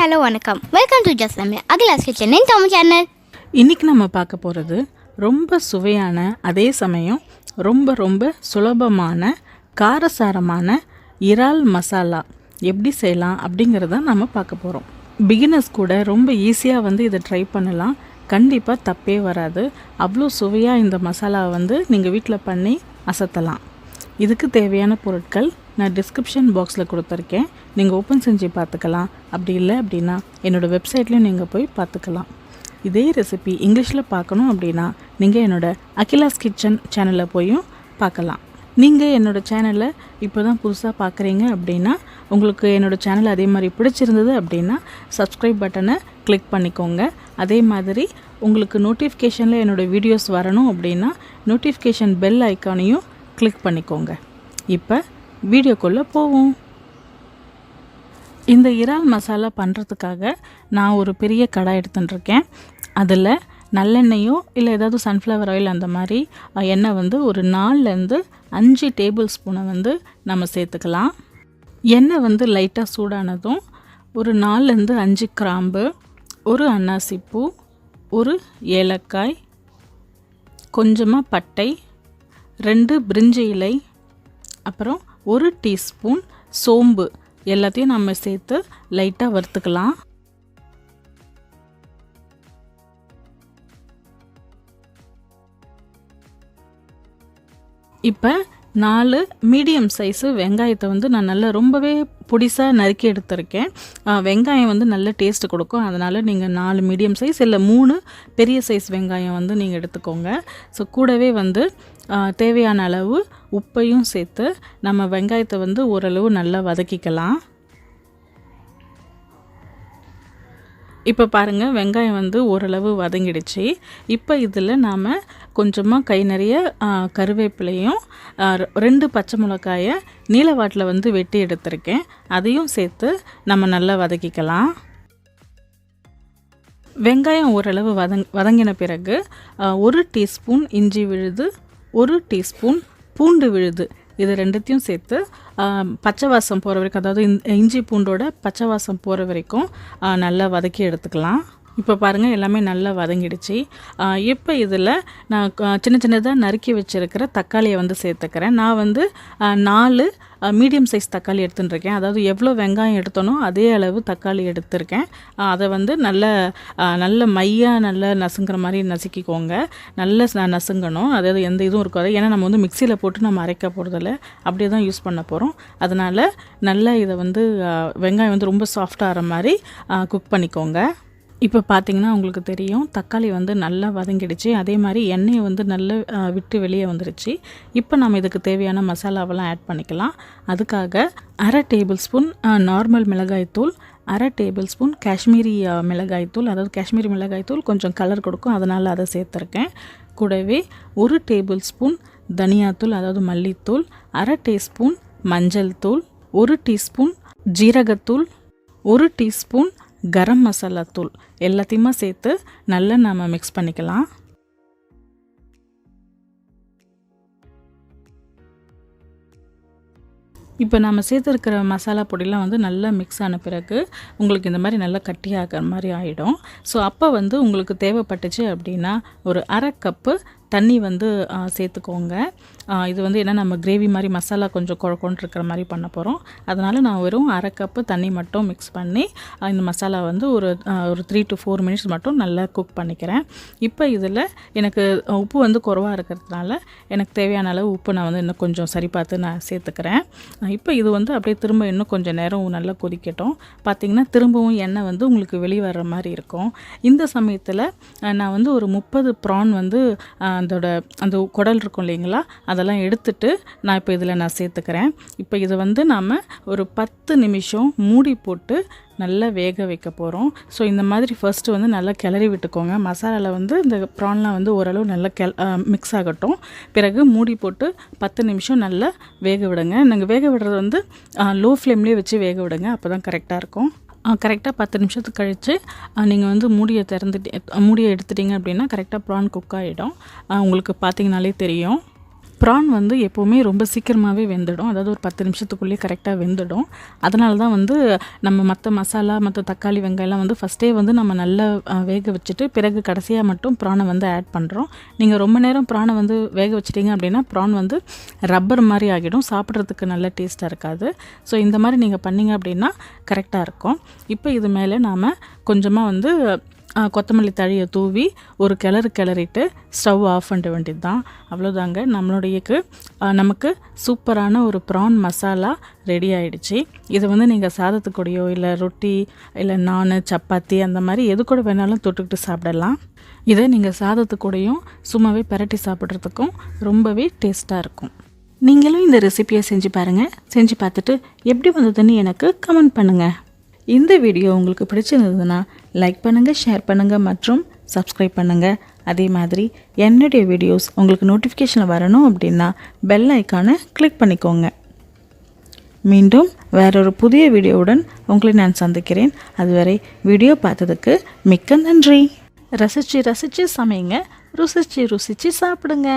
Hello வணக்கம், welcome to just நம்ம Akila's கிச்சனின் Tamil channel. இன்றைக்கி நம்ம பார்க்க போகிறது ரொம்ப சுவையான, அதே சமயம் ரொம்ப சுலபமான, காரசாரமான இறால் மசாலா எப்படி செய்யலாம் அப்படிங்கிறத நம்ம பார்க்க போகிறோம். பிகினர்ஸ் கூட ரொம்ப ஈஸியாக இதை ட்ரை பண்ணலாம். கண்டிப்பாக தப்பே வராது. அவ்வளோ சுவையாக இந்த மசாலாவை நீங்கள் வீட்டில் பண்ணி அசத்தலாம். இதுக்கு தேவையான பொருட்கள் நான் டிஸ்கிரிப்ஷன் பாக்ஸில் கொடுத்துருக்கேன். நீங்கள் ஓப்பன் செஞ்சு பார்த்துக்கலாம். அப்படி இல்லை அப்படின்னா என்னோடய வெப்சைட்லேயும் நீங்கள் போய் பார்த்துக்கலாம். இதே ரெசிபி இங்கிலீஷில் பார்க்கணும் அப்படின்னா நீங்கள் என்னோடய அகிலாஸ் கிச்சன் சேனலில் போயும் பார்க்கலாம். நீங்கள் என்னோடய சேனலை இப்போ தான் புதுசாக பார்க்குறீங்க அப்படின்னா, உங்களுக்கு என்னோடய சேனல் அதே மாதிரி பிடிச்சிருந்தது அப்படின்னா சப்ஸ்கிரைப் பட்டனை கிளிக் பண்ணிக்கோங்க. அதே மாதிரி உங்களுக்கு நோட்டிஃபிகேஷனில் என்னோடய வீடியோஸ் வரணும் அப்படின்னா நோட்டிஃபிகேஷன் பெல் ஐக்கானையும் கிளிக் பண்ணிக்கோங்க. இப்போ வீடியோக்குள்ளே போவோம். இந்த இறால் மசாலா பண்ணுறதுக்காக நான் ஒரு பெரிய கடாய் எடுத்துட்டுருக்கேன். அதில் நல்லெண்ணெயோ இல்லை ஏதாவது சன்ஃப்ளவர் ஆயில் அந்த மாதிரி எண்ணெய் ஒரு 4லேருந்து 5 டேபிள் ஸ்பூனை நம்ம சேர்த்துக்கலாம். எண்ணெய் லைட்டாக சூடானதும் ஒரு 4லேருந்து 5 கிராம்பு, ஒரு அன்னாசிப்பூ, ஒரு ஏலக்காய், கொஞ்சமாக பட்டை, 2 பிரிஞ்சி இலை, அப்புறம் 1 டீஸ்பூன் சோம்பு எல்லாத்தையும் நம்ம சேர்த்து லைட்டாக வறுத்துக்கலாம். இப்போ 4 மீடியம் சைஸு வெங்காயத்தை நான் நல்லா ரொம்பவே பொடிசாக நறுக்கி எடுத்திருக்கேன். வெங்காயம் நல்ல டேஸ்ட்டு கொடுக்கும். அதனால் நீங்கள் 4 மீடியம் சைஸ் இல்லை 3 பெரிய சைஸ் வெங்காயம் நீங்கள் எடுத்துக்கோங்க. ஸோ கூடவே தேவையான அளவு உப்பையும் சேர்த்து நம்ம வெங்காயத்தை ஓரளவு நல்லா வதக்கிக்கலாம். இப்போ பாருங்கள், வெங்காயம் ஓரளவு வதங்கிடுச்சு. இப்போ இதில் நாம் கொஞ்சமாக கை நிறைய கருவேப்பிலையும் 2 பச்சை மிளகாயை நீளவாட்டில் வெட்டி எடுத்திருக்கேன். அதையும் சேர்த்து நம்ம நல்லா வதக்கிக்கலாம். வெங்காயம் ஓரளவு வதங்கின பிறகு 1 டீஸ்பூன் இஞ்சி விழுது, 1 டீஸ்பூன் பூண்டு விழுது, இது 2த்தையும் சேர்த்து பச்சை வாசம் போகிற வரைக்கும், அதாவது இஞ்சி பூண்டோட பச்சை வாசம் போகிற வரைக்கும் நல்லா வதக்கி எடுத்துக்கலாம். இப்போ பாருங்கள், எல்லாமே நல்லா வதங்கிடுச்சு. இப்போ இதில் நான் சின்னதாக நறுக்கி வச்சுருக்கிற தக்காளியை சேர்த்துக்கிறேன். நான் 4 மீடியம் சைஸ் தக்காளி எடுத்துட்டுருக்கேன். அதாவது எவ்வளோ வெங்காயம் எடுத்தனோ அதே அளவு தக்காளி எடுத்திருக்கேன். அதை நல்ல மையாக நல்லா நசுங்கிற மாதிரி நசுக்கிக்கோங்க. நல்லா நசுங்கணும். அதாவது எந்த இதுவும் இருக்காது. ஏன்னா நம்ம மிக்சியில் போட்டு நம்ம அரைக்க போகிறதில்ல, அப்படியே தான் யூஸ் பண்ண போகிறோம். அதனால் நல்லா இதை வெங்காயம் ரொம்ப சாஃப்டாக ஆகிற மாதிரி குக் பண்ணிக்கோங்க. இப்போ பார்த்திங்கன்னா உங்களுக்கு தெரியும், தக்காளி நல்லா வதங்கிடுச்சு. அதே மாதிரி எண்ணெயை நல்லா விட்டு வெளியே வந்துடுச்சு. இப்போ நம்ம இதுக்கு தேவையான மசாலாவெல்லாம் ஆட் பண்ணிக்கலாம். அதுக்காக 1/2 டேபிள் ஸ்பூன் நார்மல் மிளகாய்த்தூள், 1/2 டேபிள் ஸ்பூன் காஷ்மீரி மிளகாய்த்தூள். அதாவது காஷ்மீரி மிளகாய்த்தூள் கொஞ்சம் கலர் கொடுக்கும், அதனால் அதை சேர்த்துருக்கேன். கூடவே 1 டேபிள் ஸ்பூன் தனியாத்தூள், அதாவது மல்லித்தூள், 1/2 டீஸ்பூன் மஞ்சள் தூள், 1 டீஸ்பூன் ஜீரகத்தூள், 1 டீஸ்பூன் கரம் மசாலா தூள் எல்லாத்தையுமே சேர்த்து நல்லா நம்ம மிக்ஸ் பண்ணிக்கலாம். இப்போ நம்ம சேர்த்துருக்கிற மசாலா பொடியெலாம் நல்லா மிக்ஸ் ஆன பிறகு உங்களுக்கு இந்த மாதிரி நல்லா கட்டியாகிற மாதிரி ஆகிடும். ஸோ அப்போ உங்களுக்கு தேவைப்பட்டுச்சு அப்படின்னா ஒரு 1/2 கப்பு தண்ணி சேர்த்துக்கோங்க. இது என்ன நம்ம கிரேவி மாதிரி மசாலா கொஞ்சம் குழக்கொண்டு இருக்கிற மாதிரி பண்ண போகிறோம். அதனால் நான் வெறும் 1/2 கப்பு தண்ணி மட்டும் மிக்ஸ் பண்ணி இந்த மசாலா ஒரு 3 to 4 மினிட்ஸ் மட்டும் நல்லா குக் பண்ணிக்கிறேன். இப்போ இதில் எனக்கு உப்பு குறைவாக இருக்கிறதுனால எனக்கு தேவையான அளவு உப்பு நான் இன்னும் கொஞ்சம் சரி பார்த்து நான் சேர்த்துக்கிறேன். இப்போ இது அப்படியே திரும்ப இன்னும் கொஞ்சம் நேரம் நல்லா கொதிக்கட்டும். பார்த்திங்கன்னா திரும்பவும் எண்ணெய் உங்களுக்கு வெளியே வர்ற மாதிரி இருக்கும். இந்த சமயத்தில் நான் ஒரு 30 ப்ரான் அந்த குடல் இருக்கும் இல்லைங்களா, அதெல்லாம் எடுத்துட்டு நான் இப்போ இதில் நான் சேர்த்துக்கிறேன். இப்போ இதை நாம் ஒரு 10 நிமிஷம் மூடி போட்டு நல்லா வேக வைக்க போகிறோம். ஸோ இந்த மாதிரி ஃபர்ஸ்ட்டு நல்லா கிளறி விட்டுக்கோங்க. மசாலாவில் இந்த ப்ரான்லாம் ஓரளவு நல்லா மிக்ஸ் ஆகட்டும். பிறகு மூடி போட்டு 10 நிமிஷம் நல்லா வேக விடுங்க. நாங்கள் வேக விடுறது லோ ஃப்ளேம்லேயே வச்சு வேக விடுங்க, அப்போ தான் கரெக்டாக இருக்கும். கரெக்டாக 10 நிமிஷத்துக்கு கழித்து நீங்கள் மூடியை எடுத்துட்டிங்க அப்படின்னா கரெக்டாக ப்ரான் குக் ஆகிடும். உங்களுக்கு பார்த்திங்கனாலே தெரியும். ப்ரான் வந்து எப்போவுமே ரொம்ப சீக்கிரமாகவே வெந்துடும், அதாவது ஒரு 10 நிமிஷத்துக்குள்ளேயே கரெக்டாக வெந்துடும். அதனால தான் வந்து நம்ம மற்ற மசாலா, மற்ற தக்காளி, வெங்காயம்லாம் வந்து ஃபஸ்ட்டே வந்து நம்ம நல்லா வேக வச்சுட்டு பிறகு கடைசியாக மட்டும் ப்ரானை வந்து ஆட் பண்ணுறோம். நீங்கள் ரொம்ப நேரம் ப்ரானை வந்து வேக வச்சிட்டிங்க அப்படின்னா ப்ரான் வந்து ரப்பர் மாதிரி ஆகிடும், சாப்பிட்றதுக்கு நல்ல டேஸ்ட்டாக இருக்காது. ஸோ இந்த மாதிரி நீங்கள் பண்ணிங்க அப்படின்னா கரெக்டாக இருக்கும். இப்போ இது மேலே நாம் கொஞ்சமாக வந்து கொத்தமல்லி தழையை தூவி ஒரு கிளறிட்டு ஸ்டவ் ஆஃப் பண்ண வேண்டியது தான். அவ்வளோதாங்க, நமக்கு சூப்பரான ஒரு ப்ரான் மசாலா ரெடி ஆகிடுச்சு. இதை வந்து நீங்கள் சாதத்துக்கூடையோ இல்லை ரொட்டி இல்லை நான், சப்பாத்தி அந்த மாதிரி எது கூட வேணாலும் தொட்டுக்கிட்டு சாப்பிடலாம். இதை நீங்கள் சாதத்துக்கூடையும் சும்மாவே பரட்டி சாப்பிட்றதுக்கும் ரொம்பவே டேஸ்ட்டாக இருக்கும். நீங்களும் இந்த ரெசிபியை செஞ்சு பாருங்கள். செஞ்சு பார்த்துட்டு எப்படி வந்ததுன்னு எனக்கு கமெண்ட் பண்ணுங்கள். இந்த வீடியோ உங்களுக்கு பிடிச்சிருந்ததுன்னா லைக் பண்ணுங்கள், ஷேர் பண்ணுங்கள் மற்றும் சப்ஸ்கிரைப் பண்ணுங்கள். அதே மாதிரி என்னுடைய வீடியோஸ் உங்களுக்கு நோட்டிஃபிகேஷனில் வரணும் அப்படின்னா பெல் ஐக்கானை கிளிக் பண்ணிக்கோங்க. மீண்டும் வேறொரு புதிய வீடியோவுடன் உங்களை நான் சந்திக்கிறேன். அதுவரை வீடியோ பார்த்ததுக்கு மிக்க நன்றி. ரசித்து சமைங்க, ருசித்து சாப்பிடுங்க.